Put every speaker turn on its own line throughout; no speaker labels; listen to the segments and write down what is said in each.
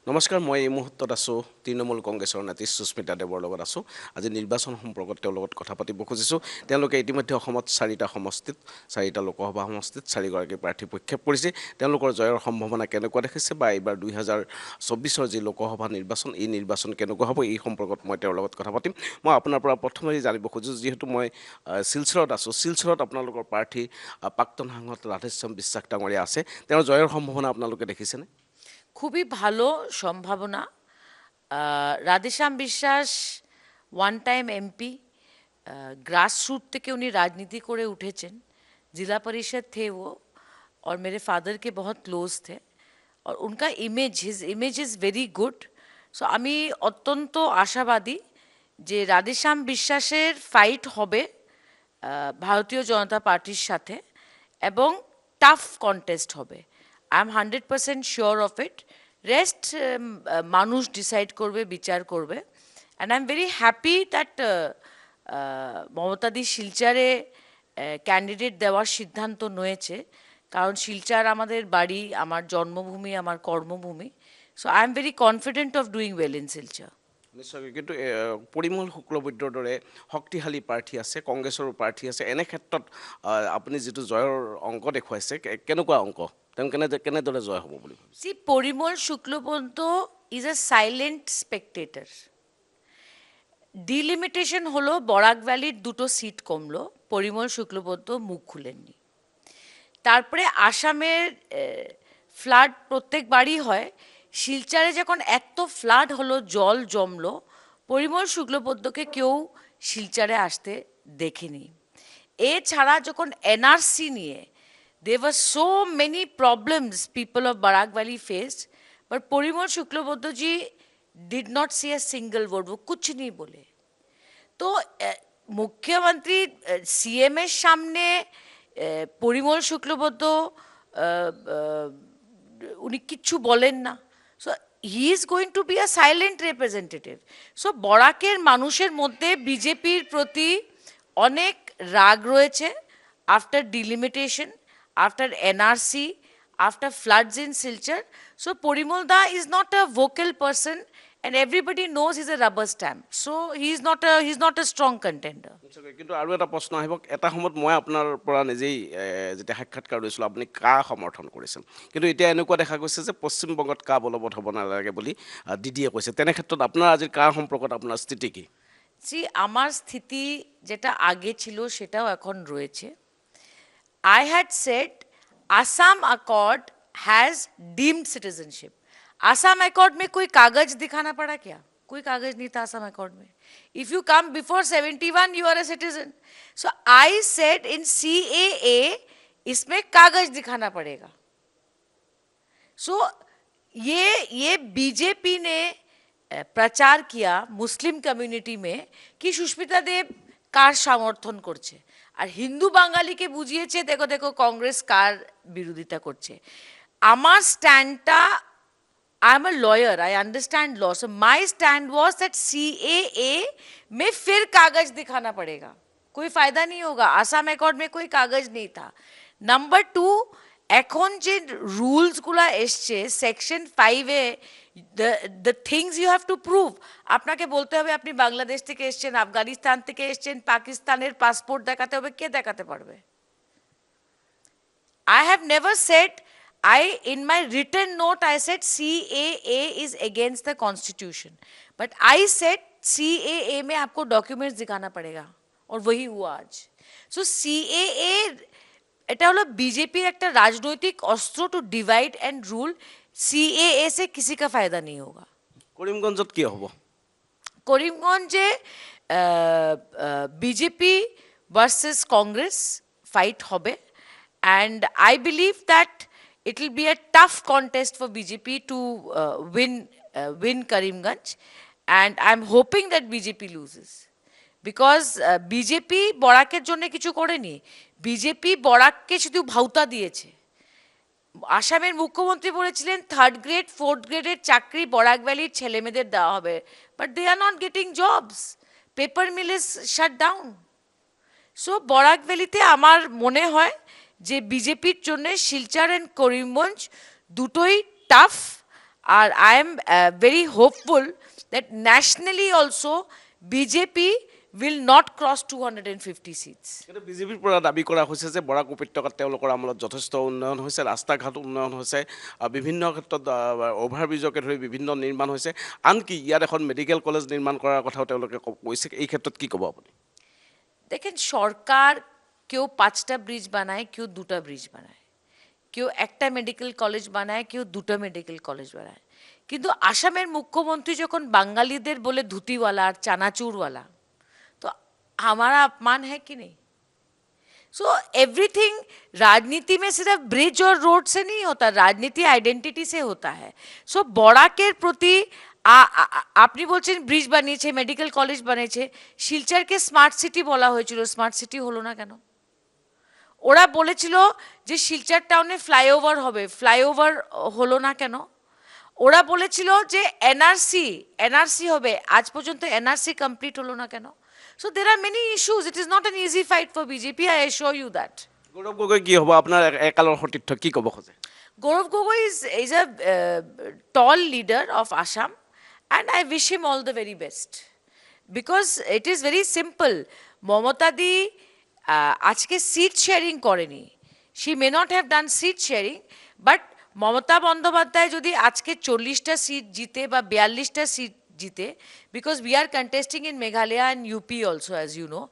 নমস্কাৰ মই এই মুহূৰ্তত আছোঁ তৃণমূল কংগ্ৰেছৰ নেত্ৰী সুস্মিতা দেৱৰ লগত আছোঁ আজি নিৰ্বাচন সম্পৰ্কত তেওঁৰ লগত কথা পাতিব খুজিছোঁ তেওঁলোকে ইতিমধ্যে অসমত 4টা সমষ্টিত 4টা লোকসভা সমষ্টিত 4গৰাকী প্ৰাৰ্থী প্ৰক্ষেপ কৰিছে তেওঁলোকৰ জয়ৰ সম্ভাৱনা কেনেকুৱা দেখিছে বা এইবাৰ 2024ৰ যি লোকসভা নিৰ্বাচন এই নিৰ্বাচন কেনেকুৱা হ'ব এই সম্পৰ্কত মই তেওঁৰ লগত কথা পাতিম মই আপোনাৰ পৰা প্ৰথমে জানিব খুজিছোঁ যিহেতু মই শিলচৰত আছোঁ শিলচৰত আপোনালোকৰ প্ৰাৰ্থী প্ৰাক্তন সাংসদ ৰাধেশ্যাম বিশ্বাস ডাঙৰীয়া আছে তেওঁৰ জয়ৰ সম্ভাৱনা আপোনালোকে দেখিছেনে
খুবই ভালো সম্ভাবনা রাধেশ্যাম বিশ্বাস ওয়ান টাইম एमपी ग्रासरूट থেকে उन्हीं राजनीति করে उठेছেন जिला परिषद थे वो और मेरे फादर के बहुत क्लोज थे और उनका his image is very good so আমি অত্যন্ত আশাবাদী যে রাধেশ্যাম বিশ্বাসের ফাইট হবে ভারতীয় জনতা পার্টির সাথে এবং টাফ কন্টেস্ট হবে I am 100% sure of it. Rest মানুষ ডিসাইড করবে বিচার করবে and I am very happy that মমতাদি শিলচরে ক্যান্ডিডেট দেওয়ার সিদ্ধান্ত নিয়েছে কারণ শিলচর আমাদের বাড়ি আমার জন্মভূমি আমার কর্মভূমি so I am very confident of doing well in Silchar
নিশ্চয়কৈ কিন্তু পৰিমল শুক্লবৈদ্যৰ দৰে শক্তিশালী প্ৰাৰ্থী আছে কংগ্ৰেছৰ প্ৰাৰ্থী আছে এনে ক্ষেত্ৰত আপুনি যিটো জয়ৰ অংক দেখুৱাইছে কেনেকুৱা অংক তেওঁ কেনেদৰে জয় হ'ব বুলি ভাবিছে
সি Parimal Shuklabaidya is a silent spectator delimitation হলো বরাক ভ্যালির দুটো সিট কমলো পরিমল শুক্লবৈদ্য মুখ খুলেননি তারপরে আসামের ফ্লাড প্রত্যেকবারই হয় শিলচরে যখন এত ফ্লাড হলো জল জমলো পরিমল শুক্লবৈদ্যকে কেউ শিলচরে আসতে দেখেনি এছাড়া যখন এনআরসি নিয়ে there were so many problems people of Barak Valley faced but Porimal Shuklabodya ji did not say a single word वो कुछ नहीं बोले तो मुख्यमंत्री सीएम এর সামনে পরিমল শুক্লবৈদ্য উনি কিছু বলেন না so he is going to be a silent representative so বরাকের মানুষের মধ্যে বিজেপির প্রতি অনেক রাগ রয়েছে after delimitation after NRC, after floods in Silchar. So Porimal Da is not a vocal person and everybody knows he's a rubber stamp. So he's not a strong contender.
কিন্তু আৰু এটা প্ৰশ্ন আহিব এটা সময়ত মই আপোনাৰ পৰা নিজেই যেতিয়া সাক্ষাৎকাৰ লৈছিলোঁ আপুনি কা সমৰ্থন কৰিছিল কিন্তু এতিয়া এনেকুৱা দেখা গৈছে যে পশ্চিম বংগত কা বলবৎ হ'ব নালাগে বুলি দিদিয়ে কৈছে তেনে ক্ষেত্ৰত আপোনাৰ আজিৰ কা সম্পৰ্কত আপোনাৰ স্থিতি কি
আমার স্থিতি যেটা আগে ছিল সেটাও এখন রয়েছে I had said Assam Accord has deemed citizenship. Assam Accord में कोई कागज दिखाना पड़ा क्या? कोई कागज नहीं था Assam Accord में. If you come before 71, you are a citizen. So I said in CAA इसमें कागज दिखाना पड़ेगा. So ये बीजेपी ने प्रचार किया मुस्लिम कम्युनिटी में कि सुष्मिता देव কার সমর্থন করছে আর হিন্দু বাঙালিকে বুঝিয়েছে দেখো দেখো কংগ্রেস কার বিরোধিতা করছে আমার স্ট্যান্ডটা I am a lawyer I understand law so my stand was that CAA में फिर कागज दिखाना पड़ेगा कोई फायदा नहीं होगा आसाम अकॉर्ड में कोई कागज नहीं था नंबर 2 এখন যে রুলসগুলো এসছে section 5 A the things you have to prove আপনাকে বলতে হবে আপনি বাংলাদেশ থেকে এসেছেন আফগানিস্তান থেকে এসেছেন পাকিস্তানের পাসপোর্ট দেখাতে হবে কে দেখাতে পারবে I have never said in my written note I said CAA is against the constitution but I said CAA में आपको डॉक्यूमेंट्स दिखाना पड़ेगा और वही हुआ आज so CAA এটা হলো বিজেপির একটা রাজনৈতিক অস্ত্র to divide and rule CAA से किसी का फायदा नहीं होगा
করিমগঞ্জত কি হ'ব
করিমগঞ্জে বিজেপি ভার্সেস কংগ্রেস ফাইট হবে and I believe that it will be a tough contest for BJP to win Karimganj and I'm hoping that BJP loses because BJP বরাকের জন্য কিছু করেনি বিজেপি বরাককে শুধু ভাউতা দিয়েছে আসামের মুখ্যমন্ত্রী বলেছিলেন 3rd গ্রেড 4th গ্রেডের চাকরি বরাক ভ্যালির ছেলেমেয়েদের দেওয়া হবে but they are not getting jobs paper mill is shut down so Barak ভ্যালিতে আমার মনে হয় যে বিজেপির জন্য শিলচর এন্ড করিমগঞ্জ দুটোই tough R I am very hopeful that nationally also BJP will not cross 250 seats.
কিন্তু বিজেপিৰ পৰা দাবী কৰা হৈছে যে বৰাক উপত্যকাত তেওঁলোকৰ আমলত যথেষ্ট উন্নয়ন হৈছে, ৰাস্তা ঘাট উন্নয়ন হৈছে, বিভিন্ন ক্ষেত্ৰত অভাৰব্ৰিজকে ধৰি বিভিন্ন নিৰ্মাণ হৈছে, আনকি ইয়াত এখন মেডিকেল কলেজ নিৰ্মাণ কৰাৰ কথাও তেওঁলোকে কৈছে। এই ক্ষেত্ৰত কি ক'ব আপুনি?
দেখেন সরকার কেউ 5টা ব্রিজ বানায়, কেউ 2টা ব্রিজ বানায়, কেউ একটা মেডিকেল কলেজ বানায়, কেউ 2টা মেডিকেল কলেজ বানায়। কিন্তু আসামের মুখ্যমন্ত্রী যখন বাঙালিদের বলে ধুতিওয়ালা আর চানাচুরওয়ালা, तो हमारा अपमान है कि नहीं? सो एवरीथिंग राजनीति में सिर्फ ब्रिज और रोड से नहीं होता, राजनीति आइडेंटिटी से होता है। सो বড়াকের প্রতি আপনি বলছেন ব্রিজ বানিয়েছে, মেডিকেল কলেজ বানিয়েছে, শিলচরকে স্মার্ট সিটি বলা হয়েছিল, স্মার্ট সিটি হলো না কেন? ওরা বলেছিল যে শিলচর টাউনে ফ্লাইওভার হবে, ফ্লাইওভার হলো না কেন? ওরা বলেছিল যে এনআরসি হবে, আজ পর্যন্ত এনআরসি কমপ্লিট হলো না কেন? So there are many issues. It is not an easy fight for BJP, I assure you that.
Gaurav Gogoi কি হ'ব আপোনাৰ একালৰ সতীৰ্থ, কি ক'ব খোজে?
Gaurav Gogoi is a tall leader of Assam, and I wish him all the very best. Because it is very simple. Mamata di আজকে seat sharing করেনি. She may not have done seat sharing, but Mamata Bandyopadhyay যদি আজকে 40টা seat জিতে বা 42টা seat জিতে, because we are contesting in Meghalaya and UP also, as you know.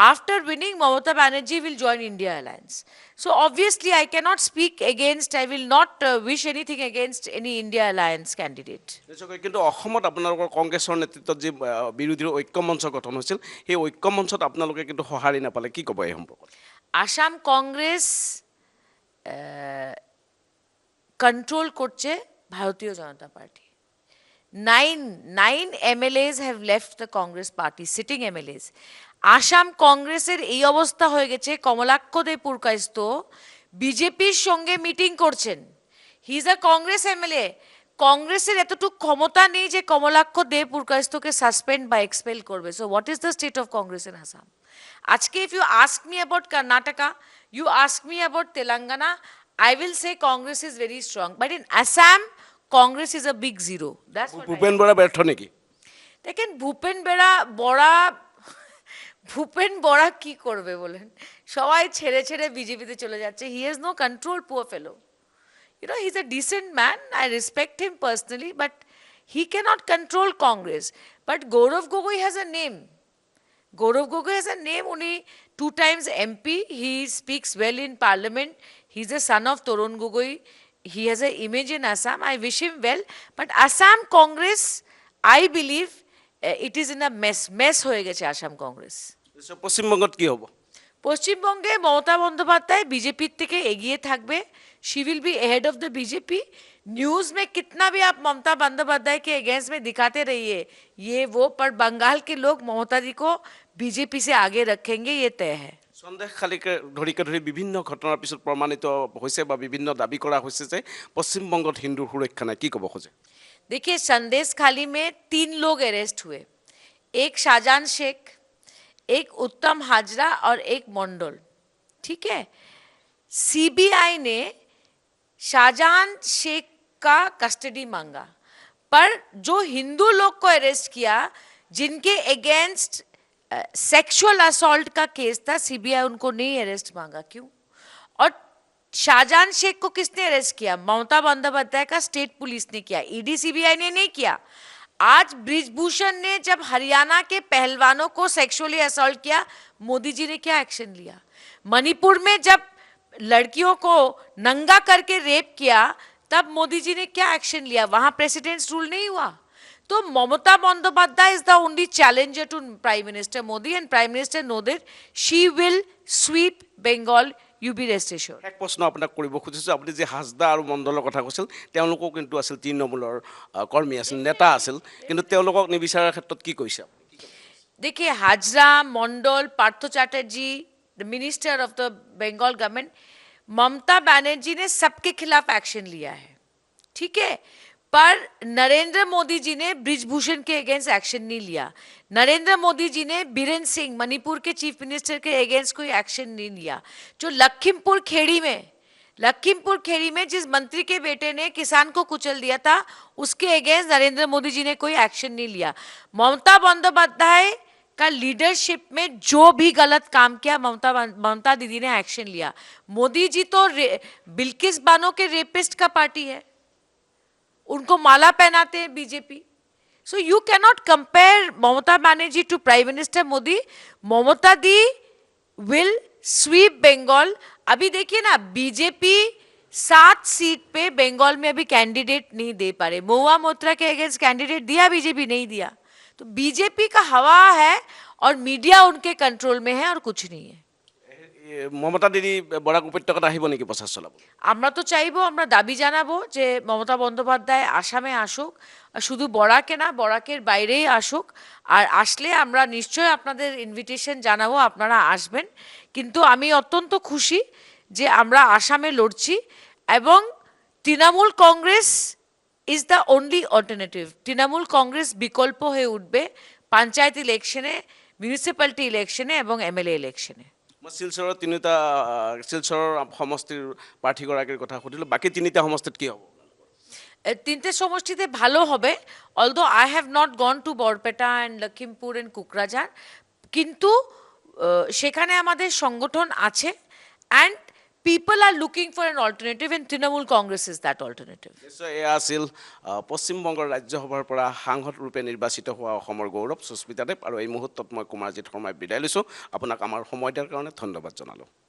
After winning, Mamata Banerjee will join India Alliance. So obviously, I cannot speak against, I will not wish anything against any India Alliance candidate.
নিশ্চয়কৈ, কিন্তু অসমত আপোনালোকৰ কংগ্ৰেছৰ নেতৃত্বত যি বিৰোধীৰ ঐক্যমঞ্চ গঠন হৈছিল, সেই ঐক্যমঞ্চত আপোনালোকে কিন্তু সঁহাৰি নাপালে, কি ক'ব এই সম্পৰ্কত?
আসাম কংগ্রেস কন্ট্রোল করছে Bharatiya Janata party. Nine MLAs have left the Congress party, sitting MLAs. Assam কংগ্রেসের এই অবস্থা হয়ে গেছে, কমলাক্ষ দে পুরকাইস্ত বিজেপির সঙ্গে মিটিং করছেন। He is a Congress MLA. কংগ্রেসের এতটুকু ক্ষমতা নেই যে কমলাক্ষ দে পুরকাইস্তকে সাসপেন্ড বা এক্সপেল করবে। So what is the state of Congress in Assam? আজকে if you ask me about Karnataka, you ask me about Telangana, I will say Congress is very strong. But in Assam, Congress is a big zero. That's what
Bhupen Bora ব্যৰ্থ নেকি?
দেখেন ভূপেন বড়া কি করবে বলেন? সবাই ছেড়ে ছেড়ে বিজেপিতে চলে যাচ্ছে। He has no control, poor fellow. You know, he's a decent man. I respect him personally, but he cannot control Congress. But Gaurav Gogoi has a name. Gaurav Gogoi has a name, only 2 times MP. He speaks well in parliament. He's the son of Torun Gogoi. He has an image in Assam. I wish him well. But Assam Congress, I believe, it is in a mess হয়ে গেছে আসাম কংগ্রেস।
পশ্চিমবঙ্গত কি হ'ব?
পশ্চিমবঙ্গে মমতা বন্দ্যোপাধ্যায় বিজেপির থেকে এগিয়ে থাকবে। She will be ahead of the BJP. News में कितना भी आप ममता बंदोपाध्याय के अगेंस्ट में दिखाते रहिए ये वो, पर बंगाल के लोग ममता जी को बीजेपी से आगे रखेंगे, ये तय है।
সন্দেহ খালিকে ধৰি বিভিন্ন ঘটনাৰ পিছত প্ৰমাণিত হৈছে বা বিভিন্ন দাবী কৰা হৈছে যে পশ্চিমবংগত হিন্দুৰ সুৰক্ষা নাই, কি ক'ব খোজে?
देखिए, संदेश खाली में 3 लोग अरेस्ट हुए, एक शाहजान शेख, एक उत्तम हाजरा और एक मंडल। ठीक है, सीबीआई ने शाहजहां शेख का कस्टडी मांगा, पर जो हिंदू लोग को अरेस्ट किया जिनके अगेंस्ट सेक्सुअल असॉल्ट का केस था, सीबीआई उनको नहीं अरेस्ट मांगा। क्यों? और शाहजहां शेख को किसने अरेस्ट किया? ममता बंदोपाध्याय का स्टेट पुलिस ने किया, ईडी सीबीआई ने नहीं किया। आज ब्रिजभूषण ने जब हरियाणा के पहलवानों को सेक्सुअली असॉल्ट किया, मोदी जी ने क्या एक्शन लिया? मणिपुर में जब लड़कियों को नंगा करके रेप किया, तब मोदी जी ने क्या एक्शन लिया? वहां प्रेसिडेंट्स रूल नहीं हुआ। तो Mamata Bandyopadhyay is the only challenger to prime minister Modi, and prime minister know that she will sweep Bengal, you be rest assured.
এক প্ৰশ্ন আপোনাক কৰিব খুজিছোঁ, আপুনি যে হাজদা আৰু মণ্ডলৰ কথা কৈছিল, তেওঁলোকো কিন্তু আছিল তৃণমূলৰ কৰ্মী আছিল, নেতা আছিল, কিন্তু তেওঁলোকক নিবিচাৰাৰ ক্ষেত্ৰত কি কৈছে?
देखिए, Hazra, Mondal, Partha Chatterjee, the minister of the Bengal government, Mamata Banerjee ने सबके खिलाफ एक्शन लिया है। ठीक है, पर नरेंद्र मोदी जी ने ब्रिजभूषण के अगेंस्ट एक्शन नहीं लिया। नरेंद्र मोदी जी ने बीरेन्द्र सिंह, मणिपुर के चीफ मिनिस्टर के अगेंस्ट कोई एक्शन नहीं लिया। जो लखीमपुर खेड़ी में लखीमपुर खेरी में जिस मंत्री के बेटे ने किसान को कुचल दिया था, उसके अगेंस्ट नरेंद्र मोदी जी ने कोई एक्शन नहीं लिया। ममता बंदोपाध्याय का लीडरशिप में जो भी गलत काम किया, ममता दीदी ने एक्शन लिया। मोदी जी तो बिल्किस बानो के रेपिस्ट का पार्टी है, उनको माला पहनाते हैं BJP. So you cannot compare Mamata Banerjee to prime minister Modi. Mamata Di will sweep Bengal. अभी देखिए ना, बीजेपी 7 सीट पे बंगाल में अभी कैंडिडेट नहीं दे पा रहे। महुआ मोत्रा के अगेंस्ट कैंडिडेट दिया, बीजेपी नहीं दिया। तो बीजेपी का हवा है और मीडिया उनके कंट्रोल में है और कुछ नहीं है।
মমতা দিদি বৰাক উপত্যকাত আহিব নেকি প্ৰচাৰ চলাব?
আমরা তো চাইবো, আমরা দাবি জানাবো যে মমতা বন্দ্যোপাধ্যায় আসামে আসুক, আর শুধু বরাকে না, বরাকের বাইরেই আসুক। আর আসলে আমরা নিশ্চয়ই আপনাদের ইনভিটেশন জানাবো, আপনারা আসবেন। কিন্তু আমি অত্যন্ত খুশি যে আমরা আসামে লড়ছি এবং Trinamool Congress is the only alternative. Trinamool Congress বিকল্প হয়ে উঠবে পঞ্চায়েত ইলেকশনে, মিউনিসিপ্যালিটি ইলেকশনে এবং এমএলএ ইলেকশনে।
মই শিলচৰৰ তিনিটা শিলচৰৰ সমষ্টিৰ প্ৰাৰ্থীগৰাকীৰ কথা সুধিলোঁ, বাকী তিনিটা সমষ্টিত কি হ'ব?
তিনটে সমষ্টিতে ভালো হবে। Although I have not gone to Barpeta and Lakhimpur and Kokrajhar, কিন্তু সেখানে আমাদের সংগঠন আছে and people are looking for an alternative and Trinamool Congress is that alternative.
নিশ্চয় এয়া আছিল পশ্চিমবংগৰ ৰাজ্যসভাৰ পৰা সাংসদ ৰূপে নিৰ্বাচিত হোৱা অসমৰ গৌৰৱ সুস্মিতা দেৱ। আৰু এই মুহূৰ্তত মই কুমাৰজিৎ শৰ্মাই বিদায় লৈছোঁ। আপোনাক আমাৰ সময় দিয়াৰ কাৰণে ধন্যবাদ জনালোঁ।